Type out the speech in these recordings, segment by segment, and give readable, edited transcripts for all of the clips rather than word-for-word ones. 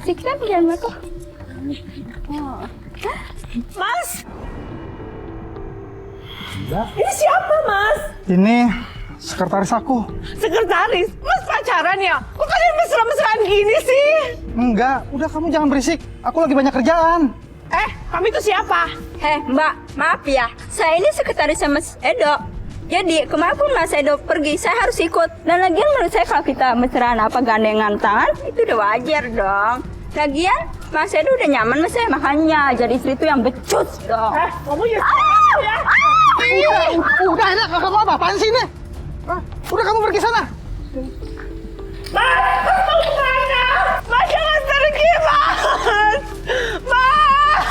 Sikit jangan aku. Mas! Ini siapa, Mas? Ini sekretaris aku. Sekretaris? Mas pacaran ya? Kok kalian mesra-mesraan gini sih? Enggak, udah kamu jangan berisik. Aku lagi banyak kerjaan. Kami itu siapa? Mbak, maaf ya. Saya ini sekretarisnya Mas Edo. Jadi kemana Mas Edo pergi, saya harus ikut. Dan lagian menurut saya kalau kita mesraan apa gandengan tangan, itu udah wajar dong. Lagian Mas Edo udah nyaman sama saya, makanya jadi istri itu yang becus dong. Kamu ya? Udah enak, kamu apa-apaan sih ini? Udah kamu pergi sana. Mas mau kemana? Mas jangan pergi, Mas! Mas!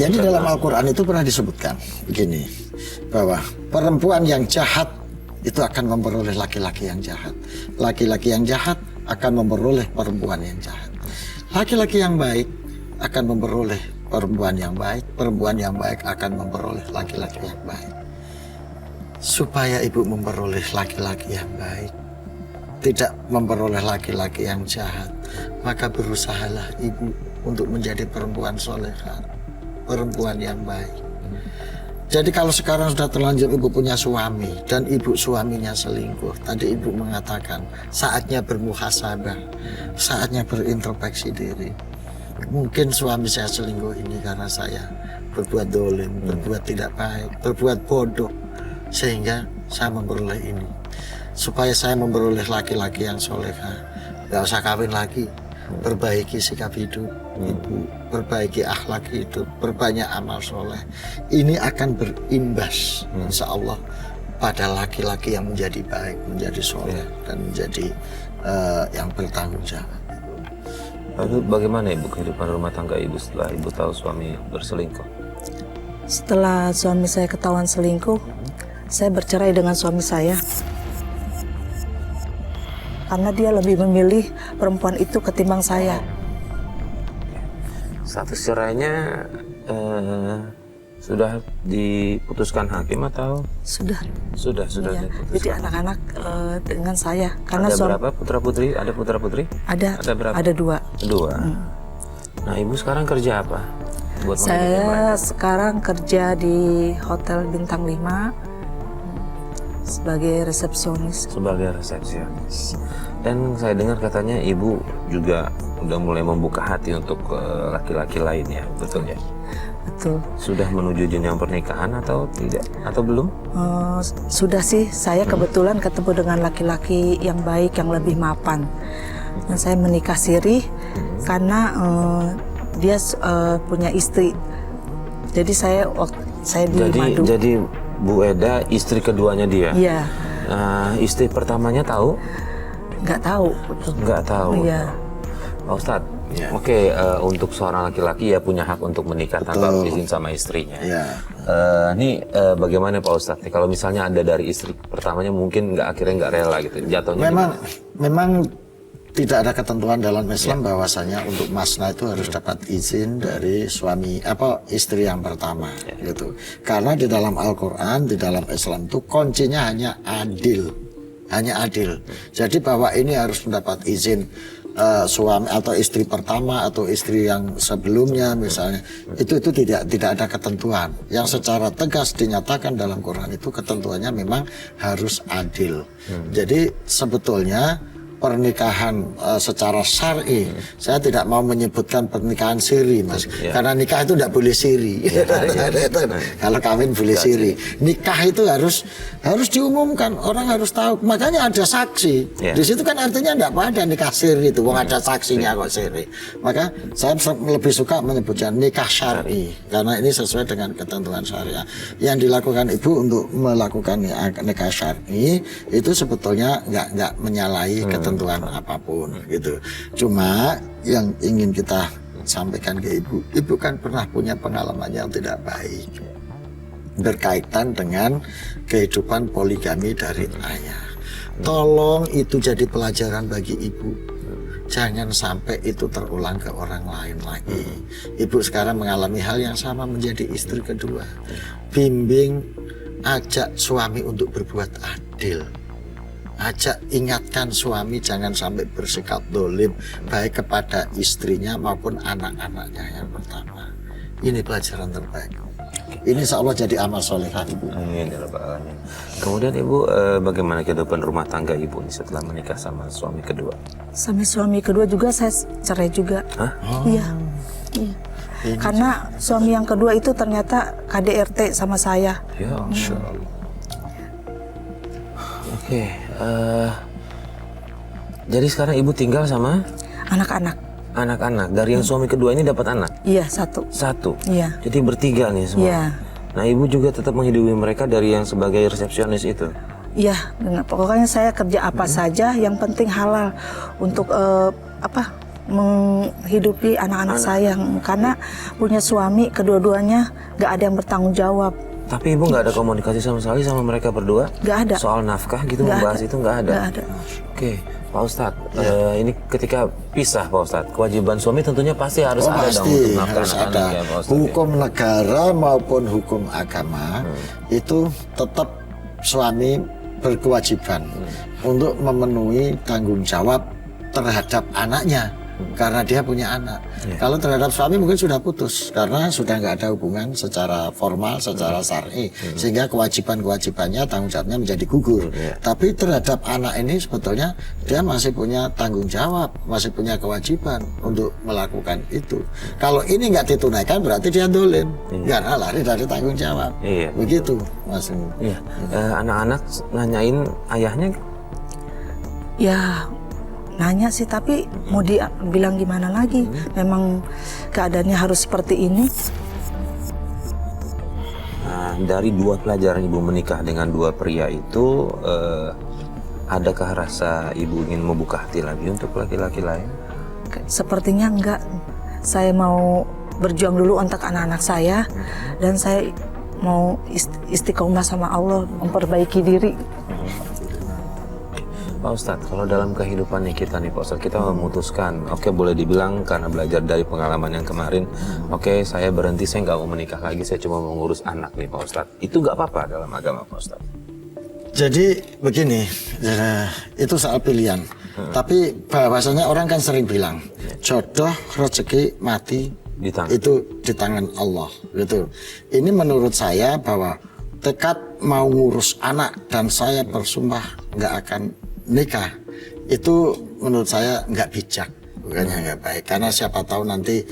Jadi dalam Al-Quran itu pernah disebutkan begini, bahwa perempuan yang jahat itu akan memperoleh laki-laki yang jahat. Laki-laki yang jahat akan memperoleh perempuan yang jahat. Laki-laki yang baik akan memperoleh perempuan yang baik. Perempuan yang baik akan memperoleh laki-laki yang baik. Supaya ibu memperoleh laki-laki yang baik, tidak memperoleh laki-laki yang jahat, maka berusahalah ibu untuk menjadi perempuan solehah, perempuan yang baik. Jadi kalau sekarang sudah terlanjur ibu punya suami dan ibu suaminya selingkuh, tadi ibu mengatakan saatnya bermuhasabah, saatnya berintrospeksi diri. Mungkin suami saya selingkuh ini karena saya berbuat dolim, berbuat tidak baik, berbuat bodoh, sehingga saya memperoleh ini. Supaya saya memperoleh laki-laki yang solehah, gak usah kawin lagi. Perbaiki sikap hidup ibu, perbaiki akhlak hidup, perbanyak amal soleh. Ini akan berimbas insya Allah pada laki-laki yang menjadi baik, menjadi soleh, dan menjadi yang bertanggung jawab. Lalu bagaimana ibu kehidupan rumah tangga ibu setelah ibu tahu suami berselingkuh? Setelah suami saya ketahuan selingkuh, saya bercerai dengan suami saya. Karena dia lebih memilih perempuan itu ketimbang saya. Status cerainya sudah diputuskan hakim atau? Sudah. Sudah Iya. diputuskan. Jadi anak-anak dengan saya. Karena Ada berapa putra putri? Ada putra putri? Ada berapa? Ada 2. 2. Nah ibu sekarang kerja apa? Buat Saya sekarang kerja di Hotel Bintang 5 sebagai resepsionis. sebagai resepsionis. Dan saya dengar katanya ibu juga udah mulai membuka hati untuk laki-laki lain ya, betul ya? Betul. Sudah menuju jenjang pernikahan atau tidak? Atau belum? Sudah sih, saya kebetulan ketemu dengan laki-laki yang baik, yang lebih mapan. Dan saya menikah siri karena dia punya istri. Jadi saya di Madu. Jadi Bu Eda istri keduanya dia? Iya. Istri pertamanya tahu? Nggak tahu. Nggak tahu. Iya. Pak Ustadz, Ya. oke, untuk seorang laki-laki ya punya hak untuk menikah tanpa izin sama istrinya. Ya. Ini bagaimana Pak Ustadz? Kalau misalnya ada dari istri pertamanya mungkin akhirnya nggak rela gitu, jatuhnya Memang tidak ada ketentuan dalam Islam bahwasanya untuk masna itu harus dapat izin dari istri yang pertama gitu. Karena di dalam Al-Qur'an, di dalam Islam itu kuncinya hanya adil. Jadi bahwa ini harus mendapat izin suami atau istri pertama atau istri yang sebelumnya misalnya, itu tidak ada ketentuan yang secara tegas dinyatakan dalam Quran. Itu ketentuannya memang harus adil. Jadi sebetulnya pernikahan secara syar'i, saya tidak mau menyebutkan pernikahan siri, Mas, karena nikah itu tidak boleh siri. Kalau kawin boleh siri, nikah itu harus diumumkan, orang harus tahu. Makanya ada saksi. Di situ kan artinya tidak ada nikah siri itu, ada saksinya kok siri. Maka saya lebih suka menyebutnya nikah syar'i, karena ini sesuai dengan ketentuan syariah. Yang dilakukan ibu untuk melakukan nikah syar'i itu sebetulnya nggak menyalahi ketentuan apapun gitu. Cuma yang ingin kita sampaikan ke ibu kan pernah punya pengalaman yang tidak baik berkaitan dengan kehidupan poligami dari ayah. Tolong itu jadi pelajaran bagi ibu. Jangan sampai itu terulang ke orang lain lagi. Ibu sekarang mengalami hal yang sama menjadi istri kedua. Bimbing, ajak suami untuk berbuat adil. ajak ingatkan suami jangan sampai bersikap dolim baik kepada istrinya maupun anak-anaknya yang pertama. Ini pelajaran terbaik. Ini insya Allah jadi amal solehah Ibu. Amin ya rabbal alamin. Kemudian Ibu, bagaimana kehidupan rumah tangga Ibu nih setelah menikah sama suami kedua? Sama suami kedua juga saya cerai juga. Hah? Iya. Iya. Karena suami yang kedua itu ternyata KDRT sama saya. Ya, Masya Allah. Oke, jadi sekarang Ibu tinggal sama Anak-anak. anak-anak. Dari yang suami kedua ini dapat anak? Iya, satu. Satu? Iya. Jadi bertiga nih semua? Iya. Nah Ibu juga tetap menghidupi mereka dari yang sebagai resepsionis itu? Iya, pokoknya saya kerja apa saja yang penting halal untuk menghidupi anak-anak saya, karena punya suami kedua-duanya nggak ada yang bertanggung jawab. Tapi Ibu nggak ada komunikasi sama sekali sama mereka berdua? Nggak ada. Soal nafkah gitu, Nggak membahas ada. itu nggak ada? Nggak ada. Oke, Pak Ustadz, ini ketika pisah Pak Ustadz, kewajiban suami tentunya pasti harus ada dong Pasti untuk nafkah harus anak-anak ada. ya Pak Ustadz. Hukum negara maupun hukum agama itu tetap suami berkewajiban untuk memenuhi tanggung jawab terhadap anaknya karena dia punya anak. Kalau terhadap suami mungkin sudah putus karena sudah nggak ada hubungan secara formal, secara syar'i, sehingga kewajiban-kewajibannya, tanggung jawabnya menjadi gugur. Tapi terhadap anak ini sebetulnya dia masih punya tanggung jawab, masih punya kewajiban untuk melakukan itu. Kalau ini nggak ditunaikan berarti dia dolim, karena lari dari tanggung jawab. Iya. Begitu, Mas. Iya, anak-anak nanyain ayahnya. Ya nanya sih, tapi mau bilang gimana lagi? Memang keadaannya harus seperti ini. Nah, dari dua pelajaran Ibu menikah dengan dua pria itu, adakah rasa Ibu ingin membuka hati lagi untuk laki-laki lain? Sepertinya enggak. Saya mau berjuang dulu untuk anak-anak saya, dan saya mau istiqomah sama Allah, memperbaiki diri. Pak Ustadz, kalau dalam kehidupannya kita nih Pak Ustadz, kita memutuskan, oke, boleh dibilang karena belajar dari pengalaman yang kemarin, oke, saya berhenti, saya nggak mau menikah lagi, saya cuma mau ngurus anak nih Pak Ustadz. Itu nggak apa-apa dalam agama Pak Ustadz? Jadi begini, itu soal pilihan. Tapi bahwasanya orang kan sering bilang, jodoh, rezeki, mati Di tangan. itu di tangan Allah, gitu. Ini menurut saya bahwa tekad mau ngurus anak dan saya bersumpah nggak akan nikah, itu menurut saya nggak bijak, bukannya nggak baik. Karena siapa tahu nanti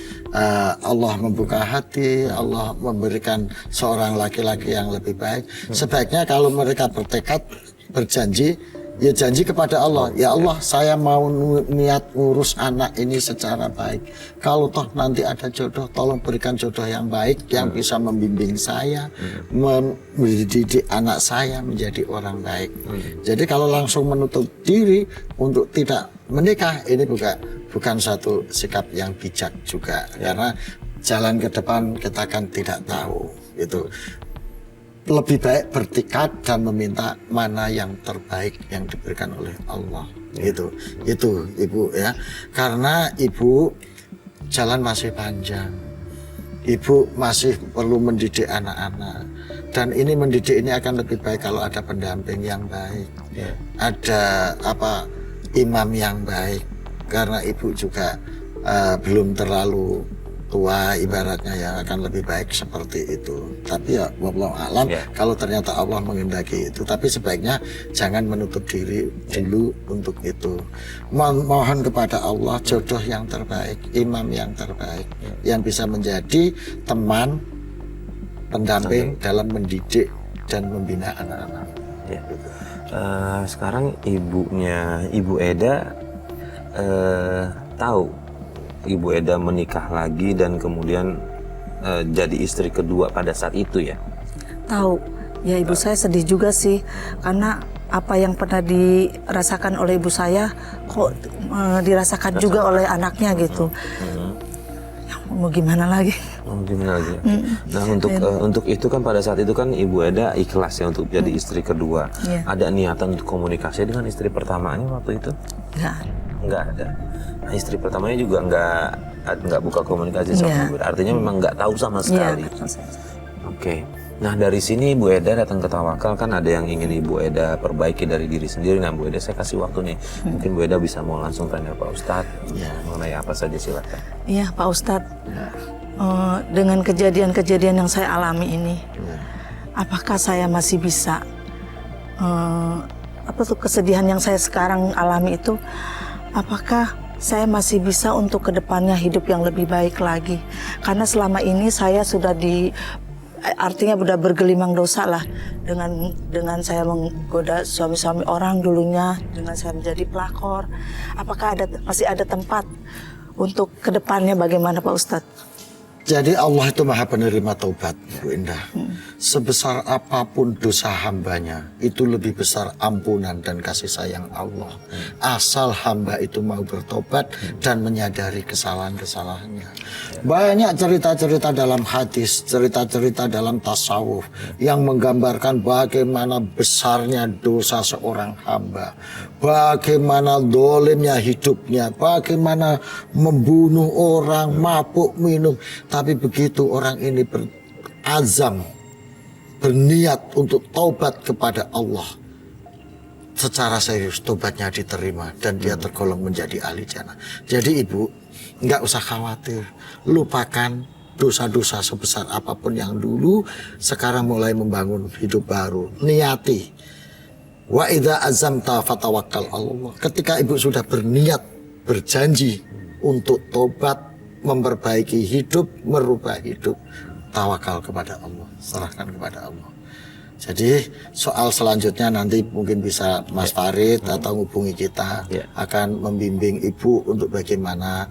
Allah membuka hati, Allah memberikan seorang laki-laki yang lebih baik. Sebaiknya kalau mereka bertekad, berjanji, ya janji kepada Allah, ya Allah saya mau niat ngurus anak ini secara baik. Kalau toh nanti ada jodoh, tolong berikan jodoh yang baik, yang bisa membimbing saya, mendidik anak saya menjadi orang baik. Jadi kalau langsung menutup diri untuk tidak menikah, ini bukan satu sikap yang bijak juga. Karena jalan ke depan kita kan tidak tahu, gitu. Lebih baik bertekad dan meminta mana yang terbaik yang diberikan oleh Allah. Itu Ibu ya. Karena Ibu jalan masih panjang. Ibu masih perlu mendidik anak-anak. Dan ini mendidik ini akan lebih baik kalau ada pendamping yang baik. Ada imam yang baik. Karena Ibu juga belum terlalu tua ibaratnya, yang akan lebih baik seperti itu. Tapi ya wallahu a'lam, kalau ternyata Allah menghendaki itu, tapi sebaiknya jangan menutup diri dulu untuk itu. Mohon kepada Allah jodoh yang terbaik, imam yang terbaik, yang bisa menjadi teman pendamping dalam mendidik dan membina anak-anak. Sekarang Ibu Eda tahu Ibu Eda menikah lagi dan kemudian jadi istri kedua pada saat itu ya? Tahu. Ya ibu saya sedih juga sih, karena apa yang pernah dirasakan oleh ibu saya kok dirasakan juga oleh anaknya gitu. Ya, mau gimana lagi? Gimana lagi? Nah untuk itu kan pada saat itu kan Ibu Eda ikhlas ya untuk jadi istri kedua. Ada niatan untuk komunikasi dengan istri pertamanya waktu itu? Nggak ada. Nah, istri pertamanya juga nggak buka komunikasi sama Ibu. Artinya memang nggak tahu sama sekali. Oke. Nah dari sini Bu Eda datang ke Tawakal, kan ada yang ingin Ibu Eda perbaiki dari diri sendiri. Nah Bu Eda, saya kasih waktu nih, mungkin Bu Eda bisa mau langsung tanya Pak Ustadz mengenai apa saja, silakan. Iya Pak Ustadz, dengan kejadian-kejadian yang saya alami ini, apakah saya masih bisa, kesedihan yang saya sekarang alami itu, apakah saya masih bisa untuk kedepannya hidup yang lebih baik lagi? Karena selama ini saya sudah artinya sudah bergelimang dosa lah dengan saya menggoda suami-suami orang dulunya, dengan saya menjadi pelakor. Apakah masih ada tempat untuk kedepannya bagaimana Pak Ustadz? Jadi Allah itu maha penerima taubat, Bu Indah. Sebesar apapun dosa hambanya, itu lebih besar ampunan dan kasih sayang Allah. Asal hamba itu mau bertobat dan menyadari kesalahan-kesalahannya. Banyak cerita-cerita dalam hadis, cerita-cerita dalam tasawuf yang menggambarkan bagaimana besarnya dosa seorang hamba, bagaimana dolimnya hidupnya, bagaimana membunuh orang, mabuk minum. Tapi begitu orang ini berazam, berniat untuk taubat kepada Allah, secara serius taubatnya diterima dan dia tergolong menjadi ahli jannah. Jadi Ibu, nggak usah khawatir, lupakan dosa-dosa sebesar apapun yang dulu, sekarang mulai membangun hidup baru. Niati, wa idza azamta fatawakkal Allah. Ketika Ibu sudah berniat, berjanji untuk tobat, memperbaiki hidup, merubah hidup, tawakal kepada Allah, serahkan kepada Allah. Jadi soal selanjutnya nanti mungkin bisa Mas Farid atau hubungi kita, akan membimbing Ibu untuk bagaimana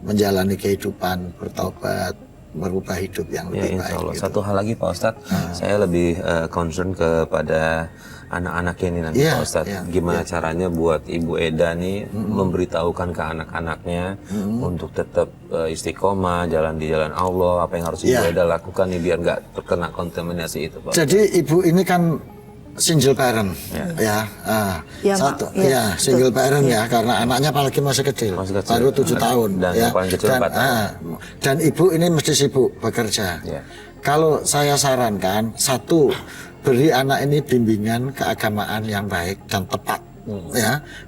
menjalani kehidupan, bertaubat, merubah hidup yang lebih baik. Insya Allah. Gitu. Satu hal lagi Pak Ustadz, saya lebih concern kepada anak-anaknya ini nanti Pak Ustadz. Gimana caranya buat Ibu Eda nih memberitahukan ke anak-anaknya untuk tetap istiqomah, jalan di jalan Allah, apa yang harus Ibu Eda lakukan nih biar nggak terkena kontaminasi itu Pak. Jadi Ibu ini kan single parent, single parent karena anaknya apalagi masih kecil, baru 7 tahun, dan yang paling kecil 4 tahun. Dan Ibu ini mesti sibuk bekerja. Kalau saya sarankan, satu, beri anak ini bimbingan keagamaan yang baik dan tepat,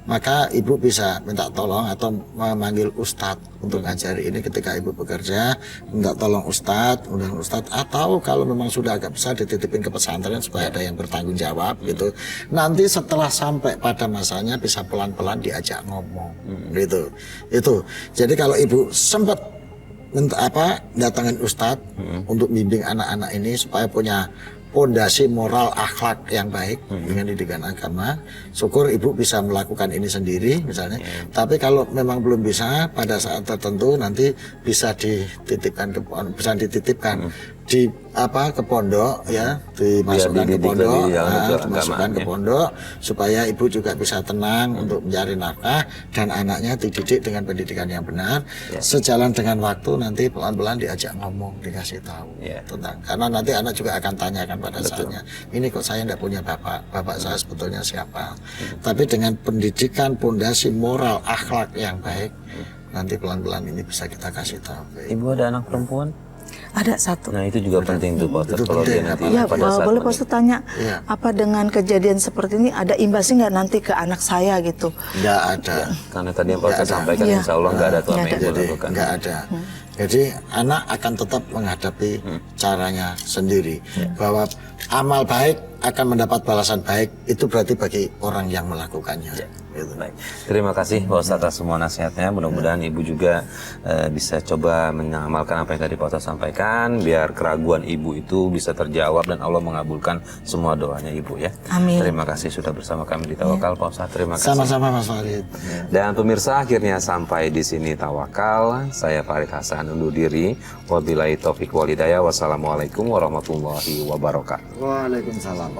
maka Ibu bisa minta tolong atau memanggil ustadz untuk ngajari ini ketika Ibu bekerja, minta tolong ustadz, undang ustadz, atau kalau memang sudah agak besar dititipin ke pesantren supaya ada yang bertanggung jawab gitu. Nanti setelah sampai pada masanya bisa pelan-pelan diajak ngomong, gitu. Itu. Jadi kalau Ibu sempat datangin ustadz untuk bimbing anak-anak ini supaya punya pondasi moral akhlak yang baik dengan didikan agama, syukur Ibu bisa melakukan ini sendiri misalnya. Tapi kalau memang belum bisa, pada saat tertentu nanti bisa dititipkan ke pondok, dimasukkan ke pondok, dimasukkan ke pondok supaya Ibu juga bisa tenang untuk mencari nafkah dan anaknya dididik dengan pendidikan yang benar. Sejalan dengan waktu nanti pelan-pelan diajak ngomong, dikasih tahu tentang, karena nanti anak juga akan tanyakan pada saatnya, ini kok saya tidak punya bapak saya sebetulnya siapa. Tapi dengan pendidikan pondasi moral akhlak yang baik, nanti pelan-pelan ini bisa kita kasih tahu. Ibu ada anak perempuan? Ada satu. Nah itu juga penting tuh Pak Ustadz, kalau dia nanti pada saat boleh Pak Ustadz tanya, apa dengan kejadian seperti ini ada imbasnya nggak nanti ke anak saya gitu? Nggak ada. Karena tadi yang Pak Ustadz sampaikan insya Allah nggak ada tuh apa yang dilakukan. Nggak ada. Jadi anak akan tetap menghadapi caranya sendiri. Bahwa amal baik akan mendapat balasan baik, itu berarti bagi orang yang melakukannya. Gitu. Baik. Terima kasih Pak Ustadz atas semua nasihatnya. Mudah-mudahan Ibu juga bisa coba mengamalkan apa yang tadi Pak Ustadz sampaikan, biar keraguan Ibu itu bisa terjawab dan Allah mengabulkan semua doanya Ibu ya. Amin. Terima kasih sudah bersama kami di Tawakal Pak Ustadz. Terima kasih. Sama-sama Mas Farid. Dan pemirsa, akhirnya sampai di sini Tawakal. Saya Farid Hasan undur diri. Wabillahi taufiq wal hidayah. Wassalamualaikum warahmatullahi wabarakatuh. Waalaikumsalam.